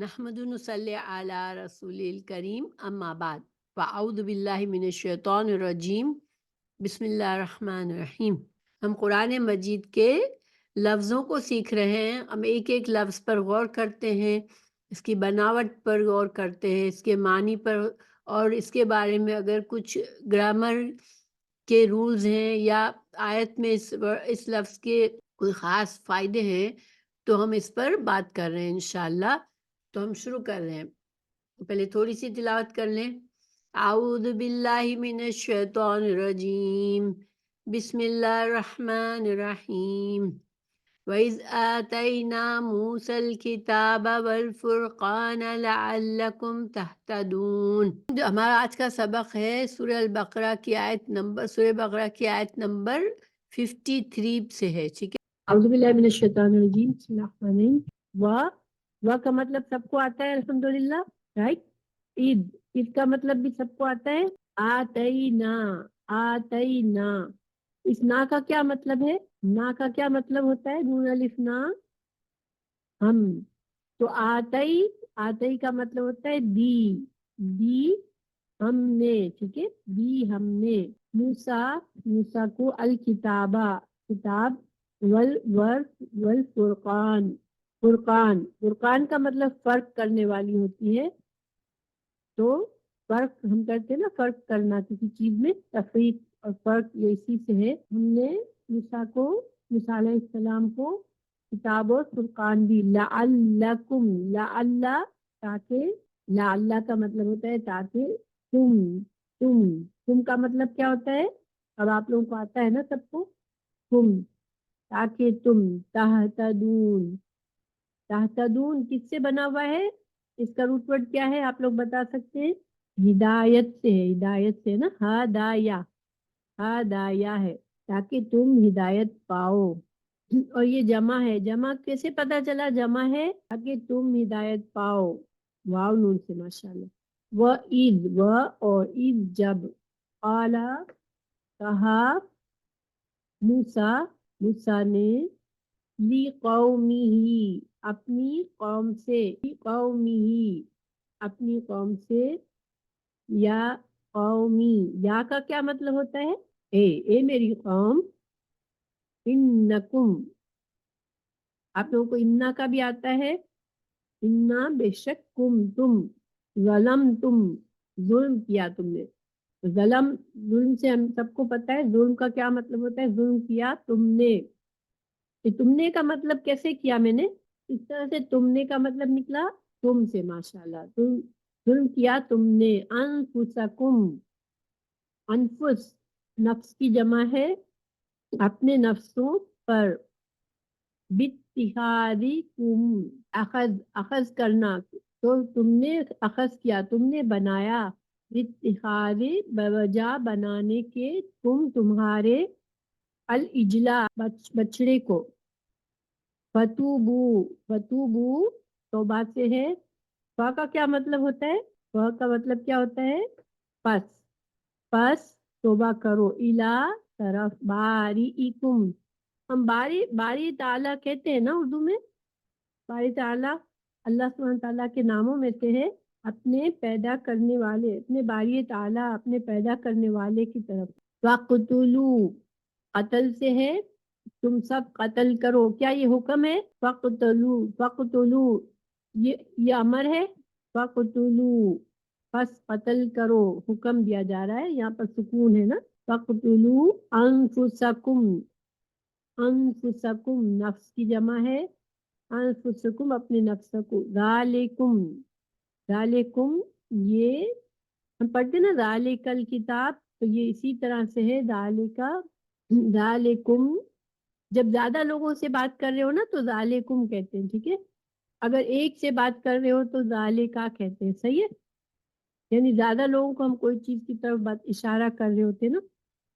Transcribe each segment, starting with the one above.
نحمد نصلی علی رسول الکریم اما بعد فاعوذ باللہ من الشیطان الرجیم بسم اللہ الرحمن الرحیم۔ ہم قرآن مجید کے لفظوں کو سیکھ رہے ہیں، ہم ایک ایک لفظ پر غور کرتے ہیں، اس کی بناوٹ پر غور کرتے ہیں، اس کے معنی پر، اور اس کے بارے میں اگر کچھ گرامر کے رولز ہیں یا آیت میں اس لفظ کے کوئی خاص فائدے ہیں تو ہم اس پر بات کر رہے ہیں انشاءاللہ۔ تو ہم شروع کر رہے ہیں، پہلے تھوڑی سی تلاوت کر لیں۔ اعوذ باللہ من الشیطان الرجیم بسم اللہ الرحمن الرحیم۔ وَإِذْ آتَيْنَا مُوسَى الْكِتَابَ وَالْفُرْقَانَ لَعَلَّكُمْ تَهْتَدُونَ۔ ہمارا آج کا سبق ہے سورہ البقرہ کی آیت نمبر 53 سے ہے، ٹھیک ہے۔ اعوذ باللہ من الشیطان الرجیم بسم اللہ الرحمن الرحیم۔ و کا مطلب سب کو آتا ہے الحمدللہ، رائٹ۔ عید کا مطلب بھی سب کو آتا ہے، آتینا آتینا۔ اس نا کا کیا مطلب ہے؟ نا کا کیا مطلب ہوتا ہے؟ نون الف نا، ہم۔ تو آتئی کا مطلب ہوتا ہے دی ہم نے، ٹھیک ہے، دی ہم نے موسیٰ کو الکتابہ کتاب، والفرقان فرقان کا مطلب فرق کرنے والی ہوتی ہے۔ تو فرق ہم کرتے ہیں نا، فرق کرنا کسی چیز میں، تفریق اور فرق یہ اسی سے ہے۔ ہم نے موسیٰ علیہ السلام کو کتاب اور فرقان دی، لعلکم، لعل تاکہ، لعل کا مطلب ہوتا ہے تاکہ تم کا مطلب کیا ہوتا ہے؟ اب آپ لوگوں کو آتا ہے نا سب کو، تاکہ تم تہتدون کس سے بنا ہوا ہے؟ اس کا روٹ ورڈ کیا ہے آپ لوگ بتا سکتے ہیں؟ ہدایت سے ہے، ہدایت سے نا، ہدایہ ہے، تاکہ تم ہدایت پاؤ۔ اور یہ جمع ہے، جمع کیسے پتا چلا جمع ہے؟ تاکہ تم ہدایت پاؤ، واو نون سے، ماشاءاللہ۔ اور عید جب، قالا کہا، موسیٰ نے، لی قومی اپنی قوم سے، یا قومی، یا کا کیا مطلب ہوتا ہے؟ اے میری قوم، انکم، آپ لوگوں کو انا کا بھی آتا ہے، انا بے شک، تم ظلم کیا تم نے۔ ظلم سے ہم سب کو پتا ہے ظلم کا کیا مطلب ہوتا ہے، ظلم کیا تم نے۔ تم نے کا مطلب کیسے کیا میں نے؟ اس طرح سے تم نے کا مطلب نکلا تم سے، ماشاءاللہ۔ تم ظلم کیا تم نے، انفسکم، انفس نفس کی جمع ہے، اپنے نفسوں پر، باتخاذکم، اخذ کرنا، تو تم نے اخذ کیا، تم نے بنایا، باتخاذ بوجہ بنانے کے، تمہارے، الجلا بچڑے کو، فتوبو توبہ سے ہے۔ فا کا کیا مطلب ہوتا ہے؟ فا کا مطلب کیا ہوتا ہے؟ پس توبہ کرو، الا طرف، باریئکم، ہم باری تعالیٰ کہتے ہیں نا اردو میں، باری تعالیٰ اللہ سبحانہ تعالیٰ کے ناموں میں سے ہے، اپنے پیدا کرنے والے، اپنے باری تعالیٰ اپنے پیدا کرنے والے کی طرف۔ وَقْتُلُوا، قتل سے ہے، تم سب قتل کرو، کیا یہ حکم ہے؟ فَقْتُلُوا یہ امر ہے، فَقْتُلُوا پس قتل کرو، حکم دیا جا رہا ہے، یہاں پر سکون ہے نا، فَقْتُلُوا انفسکم نفس کی جمع ہے، انفسکم اپنے نفس کو، ذالکم یہ ہم پڑھتے نا ذالک الکتاب، تو یہ اسی طرح سے ہے، ذالکم جب زیادہ لوگوں سے بات کر رہے ہو نا تو ذالکم کہتے ہیں، ٹھیک ہے، اگر ایک سے بات کر رہے ہو تو ذالکا کہتے ہیں، صحیح ہے، یعنی زیادہ لوگوں کو ہم کوئی چیز کی طرف بات اشارہ کر رہے ہوتے نا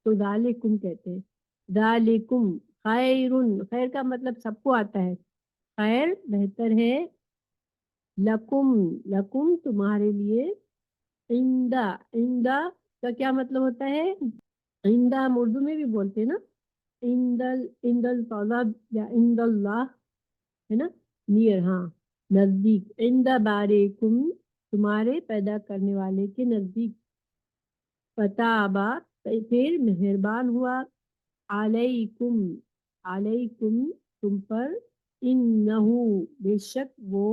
تو ذالکم کہتے ہیں۔ ذالکم خیر کا مطلب سب کو آتا ہے، خیر بہتر ہے، لکم تمہارے لیے، عندہ کا کیا مطلب ہوتا ہے؟ عندہ ہم اردو میں بھی بولتے ہیں نا، عند الطلب یا عند اللہ، ہے نا، نیئر، ہاں نزدیک، عند بارئکم تمہارے پیدا کرنے والے کے نزدیک، فتابا پھر مہربان ہوا، علیکم علیکم تم پر، انہو بے شک وہ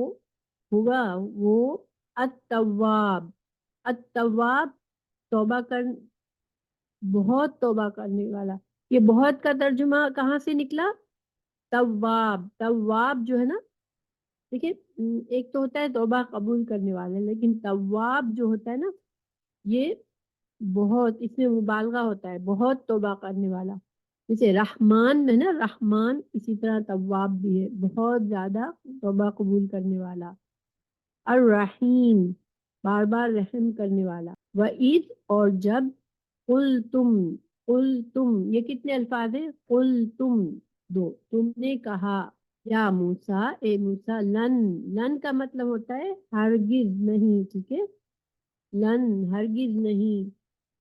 ہوگا وہ، التواب التواب توبہ کر بہت توبہ کرنے والا۔ یہ بہت کا ترجمہ کہاں سے نکلا؟ تواب، تواب جو ہے نا، دیکھیں ایک تو ہوتا ہے توبہ قبول کرنے والا، لیکن تواب جو ہوتا ہے نا یہ بہت، اس میں مبالغہ ہوتا ہے، بہت توبہ کرنے والا۔ جیسے رحمان میں نا رحمان، اسی طرح تواب بھی ہے، بہت زیادہ توبہ قبول کرنے والا۔ الرحیم بار بار رحم کرنے والا۔ وَإِذْ اور جب، قلتم یہ کتنے الفاظ ہیں؟ قلتم دو، تم نے کہا، یا موسیٰ اے موسیٰ، لن کا مطلب ہوتا ہے ہرگز نہیں، ٹھیک ہے، لن ہرگز نہیں،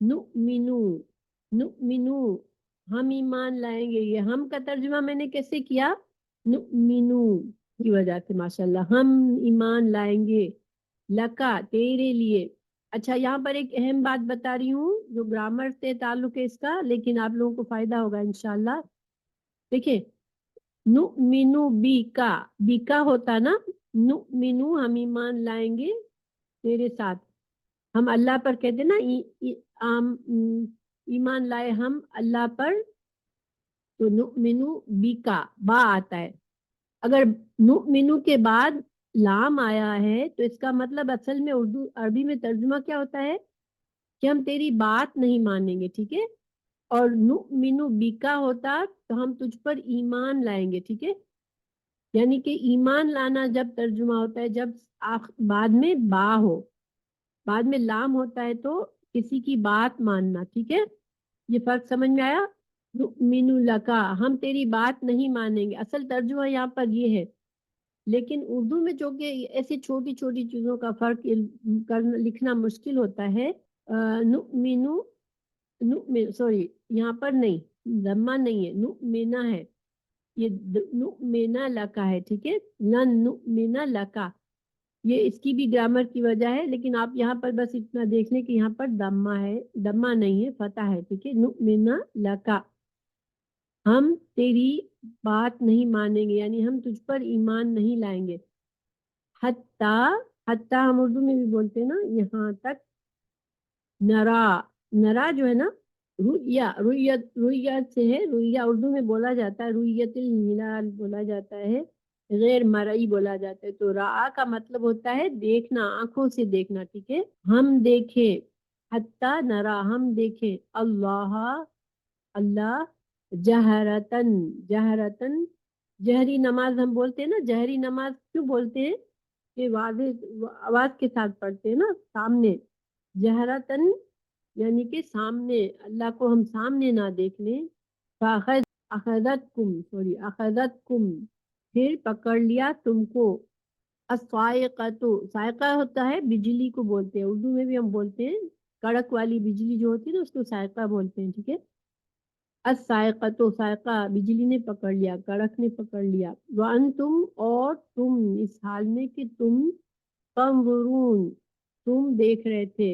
نؤمنو نؤمنو ہم ایمان لائیں گے، یہ ہم کا ترجمہ میں نے کیسے کیا؟ نؤمنو کی وجہ سے، ماشاءاللہ، ہم ایمان لائیں گے، لکا تیرے لیے۔ اچھا یہاں پر ایک اہم بات بتا رہی ہوں جو گرامر سے تعلق ہے اس کا، لیکن آپ لوگوں کو فائدہ ہوگا انشاءاللہ۔ دیکھیں نؤمنو بی کا ہوتا نا، نؤمنو ہم ایمان لائیں گے تیرے ساتھ، ہم اللہ پر کہتے نا ایمان لائے ہم اللہ پر، تو نؤمنو بی کا با آتا ہے۔ اگر نؤمنو کے بعد لام آیا ہے تو اس کا مطلب اصل میں اردو عربی میں ترجمہ کیا ہوتا ہے کہ ہم تیری بات نہیں مانیں گے، ٹھیک ہے، اور نؤمنو بکا ہوتا تو ہم تجھ پر ایمان لائیں گے، ٹھیک ہے، یعنی کہ ایمان لانا جب ترجمہ ہوتا ہے جب بعد میں با ہو، بعد میں لام ہوتا ہے تو کسی کی بات ماننا، ٹھیک ہے، یہ فرق سمجھ میں آیا؟ نؤمن لکا ہم تیری بات نہیں مانیں گے، اصل ترجمہ یہاں پر یہ ہے، لیکن اردو میں جو کہ ایسی چھوٹی چھوٹی چیزوں کا فرق لکھنا مشکل ہوتا ہے۔ نؤمن سوری یہاں پر نہیں، ضمہ نہیں ہے، نؤمنا ہے، یہ نؤمنا لکا ہے، ٹھیک ہے، لن نؤمنا لکا، یہ اس کی بھی گرامر کی وجہ ہے، لیکن آپ یہاں پر بس اتنا دیکھ لیں کہ یہاں پر ضمہ ہے، ضمہ نہیں ہے، فتح ہے، ٹھیک ہے، نؤمنا لکا ہم تیری بات نہیں مانیں گے، یعنی ہم تجھ پر ایمان نہیں لائیں گے، حتی ہم اردو میں بھی بولتے ہیں نا، یہاں تک، نرا جو ہے نا، رویت سے ہے، رویہ اردو میں بولا جاتا ہے، رویت الہلال بولا جاتا ہے، غیر مرئی بولا جاتا ہے، تو رعا کا مطلب ہوتا ہے دیکھنا، آنکھوں سے دیکھنا، ٹھیک ہے، ہم دیکھیں، حتی نرا ہم دیکھیں، اللہ جہرتن جہری نماز ہم بولتے ہیں نا، جہری نماز کیوں بولتے ہیں کہ واضح آواز کے ساتھ پڑھتے ہیں نا، سامنے، جہرتن یعنی کہ سامنے، اللہ کو ہم سامنے نہ دیکھ لیں، اخذتکم پھر پکڑ لیا تم کو، الصاعقۃ صاعقہ ہوتا ہے بجلی کو بولتے ہیں، اردو میں بھی ہم بولتے ہیں، کڑک والی بجلی جو ہوتی ہے نا اس کو صاعقہ بولتے ہیں، ٹھیک ہے، الصاعقۃ صاعقہ بجلی نے پکڑ لیا، کڑک نے پکڑ لیا، وانتم اور تم اس حال میں کہ تم تنظرون تم دیکھ رہے تھے،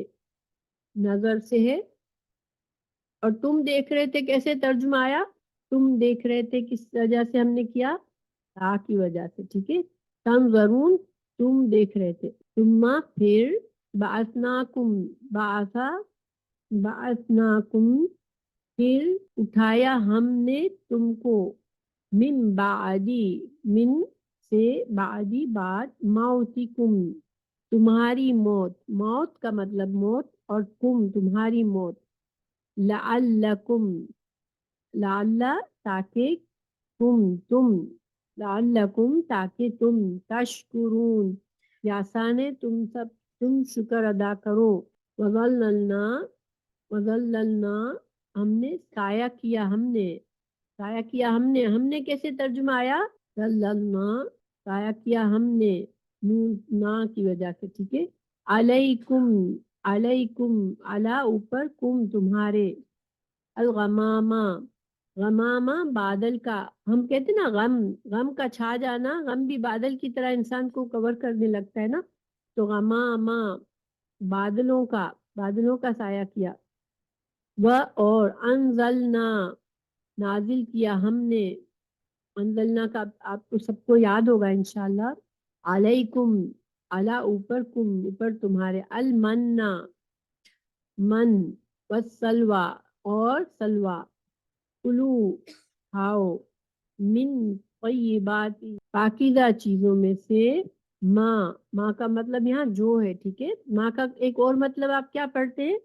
نظر سے ہے، اور تم دیکھ رہے تھے کیسے ترجمہ آیا؟ تم دیکھ رہے تھے کس وجہ سے ہم نے کیا؟ تا کی وجہ سے، ٹھیک ہے، تنظرون تم دیکھ رہے تھے، ثم پھر بعثناکم پھر اٹھایا ہم نے تم کو، من سے بعدی بعد، موتکم تمہاری موت کا مطلب موت، اور کم تمہاری موت، لعلکم تاکہ لعلکم تاکہ تم تشکرون یہ آسان ہے، تم شکر ادا کرو، وظللنا ہم نے سایہ کیا، ہم نے کیسے ترجمہ آیا؟ ظللنا سایہ کیا ہم نے، نا کی وجہ سے، ٹھیک ہے، علیکم علی اوپر، کم تمہارے، الغمامہ غمامہ بادل کا، ہم کہتے نا غم، غم کا چھا جانا، غم بھی بادل کی طرح انسان کو کور کرنے لگتا ہے نا، تو غمامہ بادلوں کا، بادلوں کا سایہ کیا، وہ اور انزلنا نازل کیا ہم نے، انزلنا کا آپ کو سب کو یاد ہوگا انشاءاللہ، علیکم علا اوپر، کم اوپر تمہارے، المنا من، والسلوى اور سلوى، کلو کھاؤ، من طیبات پاکیزہ چیزوں میں سے، ماں کا مطلب یہاں جو ہے، ٹھیک ہے، ماں کا ایک اور مطلب آپ کیا پڑھتے ہیں،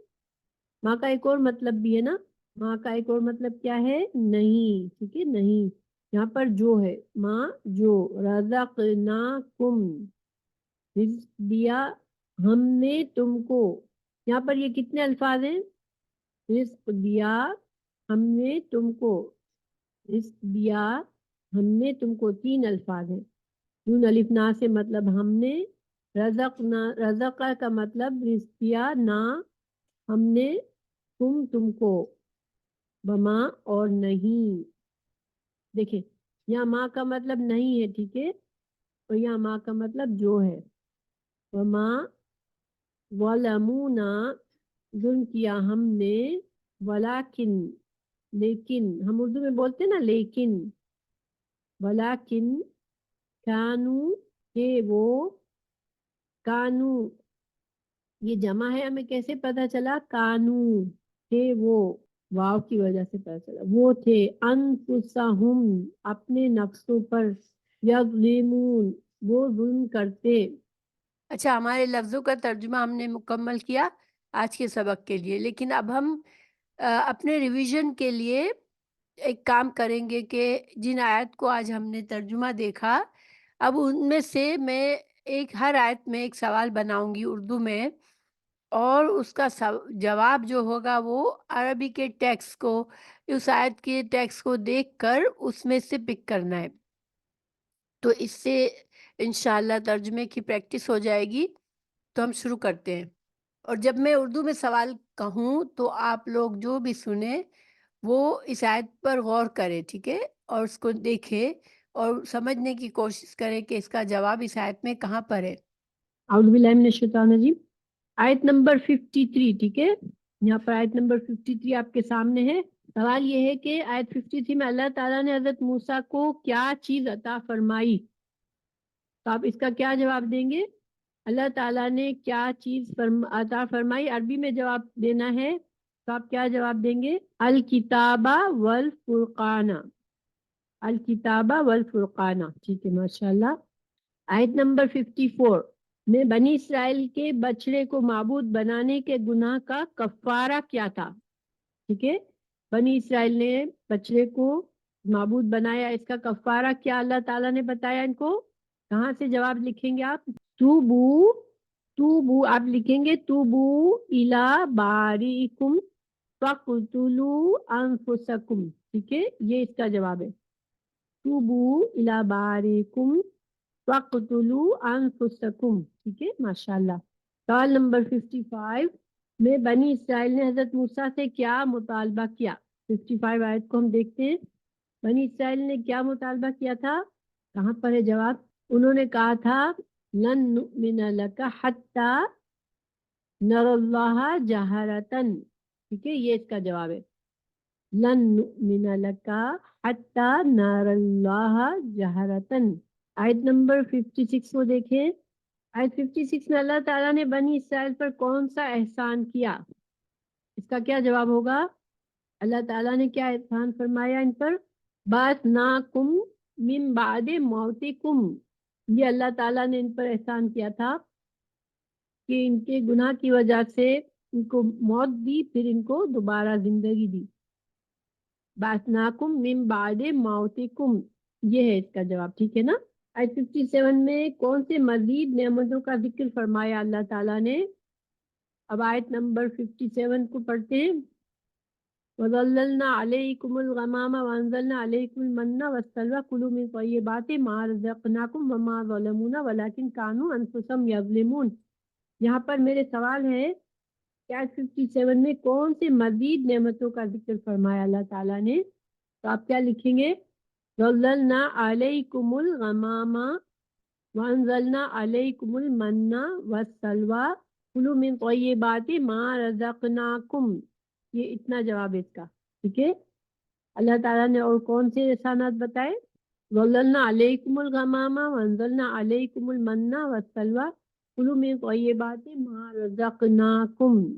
ماں کا ایک اور مطلب بھی ہے نا، ماں کا ایک اور مطلب کیا ہے، نہیں، ٹھیک ہے، نہیں، یہاں پر جو ہے، ماں جو، رزقناکم رزق دیا ہم نے تم کو، یہاں پر یہ کتنے الفاظ ہیں، رزق دیا ہم نے تم کو، رزق دیا ہم نے تم کو، تین الفاظ ہیں، نون الف نا سے مطلب ہم نے، رزقہ کا مطلب رزق دیا، نا ہم نے، تم کو، بما اور نہیں، دیکھیں یہاں ماں کا مطلب نہیں ہے، ٹھیک ہے، اور یہاں ماں کا مطلب جو ہے، وما ظلمونا ظلم کیا ہم نے، ولیکن لیکن، ہم اردو میں بولتے نا لیکن، ولیکن کانو کہ وہ، کانو یہ جمع ہے، ہمیں کیسے پتا چلا، کانو کہ وہ، واو کی وجہ سے پتا چلا، وہ تھے، انفسہم اپنے نفسوں پر، یظلمون وہ ظلم کرتے۔ اچھا، ہمارے لفظوں کا ترجمہ ہم نے مکمل کیا آج کے سبق کے لیے، لیکن اب ہم اپنے ریویژن کے لیے ایک کام کریں گے کہ جن آیت کو آج ہم نے ترجمہ دیکھا، اب ان میں سے میں ہر آیت میں ایک سوال بناؤں گی اردو میں، اور اس کا جواب جو ہوگا وہ عربی کے ٹیکسٹ کو، اس آیت کے ٹیکسٹ کو دیکھ کر اس میں سے پک کرنا ہے، تو اس سے انشاءاللہ ترجمے کی پریکٹس ہو جائے گی۔ تو ہم شروع کرتے ہیں، اور جب میں اردو میں سوال کہوں تو آپ لوگ جو بھی سنیں وہ اس آیت پر غور کریں، ٹھیک ہے، اور اس کو دیکھیں اور سمجھنے کی کوشش کریں کہ اس کا جواب اس آیت میں کہاں پر ہے۔ اعوذ باللہ من الشیطان الرجیم، آیت نمبر 53، ٹھیک ہے، یہاں پر آیت نمبر 53 آپ کے سامنے ہے۔ سوال یہ ہے کہ آیت 53 میں اللہ تعالیٰ نے حضرت موسیٰ کو کیا چیز عطا فرمائی، تو آپ اس کا کیا جواب دیں گے، اللہ تعالیٰ نے کیا چیز عطا فرمائی، عربی میں جواب دینا ہے، تو آپ کیا جواب دیں گے، الکتابہ والفرقانہ، الکتابہ والفرقانہ، ٹھیک ہے، ماشاءاللہ۔ آیت نمبر 54 میں بنی اسرائیل کے بچڑے کو معبود بنانے کے گناہ کا کفارہ کیا تھا، ٹھیک ہے، بنی اسرائیل نے بچڑے کو معبود بنایا، اس کا کفارہ کیا اللہ تعالیٰ نے بتایا ان کو، کہاں سے جواب لکھیں گے آپ، توبو آپ لکھیں گے، توبو الی باریکم فقتلوا انفسکم، ٹھیک ہے، یہ اس کا جواب ہے، توبو الی باریکم فقتلوا انفسکم، ٹھیک ہے، ماشاءاللہ۔ سوال نمبر 55 میں بنی اسرائیل نے حضرت موسیٰ سے کیا مطالبہ کیا، 55 آیت کو ہم دیکھتے ہیں، بنی اسرائیل نے کیا مطالبہ کیا تھا، کہاں پر ہے جواب، انہوں نے کہا تھا لن نؤمن لک حتی نر اللہ جہرتن، ٹھیک ہے، یہ اس کا جواب ہے، لن نؤمن لک حتی نر اللہ جہرتن۔ آیت نمبر 56 کو دیکھیں، آیت 56 میں اللہ تعالیٰ نے بنی اسرائیل پر کون سا احسان کیا، اس کا کیا جواب ہوگا، اللہ تعالیٰ نے کیا احسان فرمایا ان پر، بعثناکم من بعد موتکم، یہ اللہ تعالیٰ نے ان پر احسان کیا تھا کہ ان کے گناہ کی وجہ سے ان کو موت دی، پھر ان کو دوبارہ زندگی دی، بعثناکم من بعد موتکم، یہ ہے اس کا جواب، ٹھیک ہے نا۔ آیت 57 میں کون سے مزید نعمتوں کا ذکر فرمایا اللہ تعالیٰ نے، اب آیت نمبر 57 کو پڑھتے ہیں، وَظَلَّلْنَا عَلَيْكُمُ الْغَمَامَ وَأَنزَلْنَا عَلَيْكُمُ الْمَنَّ وَالسَّلْوَىٰ كُلُوا مِن طَيِّبَاتِ مَا رَزَقْنَاكُمْ وَمَا ظَلَمُونَا وَلَٰكِن كَانُوا أَنفُسَهُمْ يَظْلِمُونَ۔ یہاں پر میرے سوال ہے کہ آیت 57 میں کون سے مزید نعمتوں کا ذکر فرمایا اللہ تعالیٰ نے، تو آپ کیا لکھیں گے؟ ظللنا علیکم الغمام وانزلنا علیکم المن والسلوى کلوا من طیبات ما رزقناکم. یہ اتنا جواب اس کا. ٹھیک ہے. اللہ تعالیٰ نے اور کون سے احسانات بتائے؟ ظللنا علیکم الغمام وانزلنا علیکم المن والسلوى کلوا من طیبات ما رزقناکم.